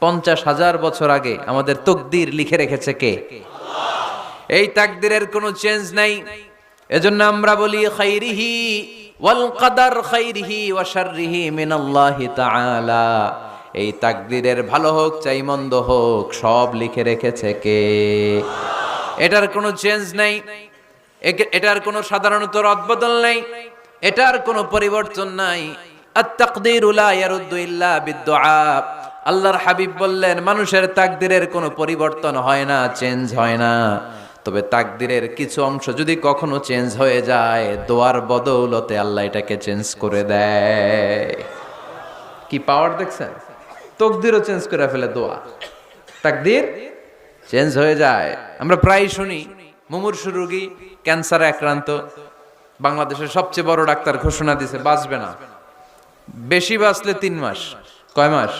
50,000 বছর আগে আমাদের তকদির লিখে রেখেছে কে? এই তাকদিরের কোনো চেঞ্জ নাই। এজন্য আমরা বলি খাইরিহি ওয়াল কদর খাইরিহি ওয়া শাররিহি মিনাল্লাহি তাআলা। এই তাকদিরের ভালো হোক চাই মন্দ হোক সব লিখে রেখেছে কে? এটার কোনো চেঞ্জ নাই, এটার কোনো সাধারণত রদবদল নাই, এটার কোনো পরিবর্তন নাই। আত-তাকদীরু লা ইয়ারুদ্দু ইল্লা বিদ-দুআ। আল্লাহর হাবিব বললেন মানুষের তাকদিরের কোনো পরিবর্তন হয় না, চেঞ্জ হয় না। তবে তাকদিরের কিছু অংশ যদি কখনো চেঞ্জ হয়ে যায়, দোয়ার বদৌলতে আল্লাহ এটাকে চেঞ্জ করে দেয়। কি পাওয়ার দেখছেন? তকদিরও চেঞ্জ করে ফেলে দোয়া, তাকদির চেঞ্জ হয়ে যায়। আমরা প্রায় শুনি মুমূর্ষু রোগী, ক্যান্সারে আক্রান্ত, বাংলাদেশের সবচেয়ে বড় ডাক্তার ঘোষণা দিছে বাঁচবে না, বেশি বাঁচলে 3 মাস। কয় মাস?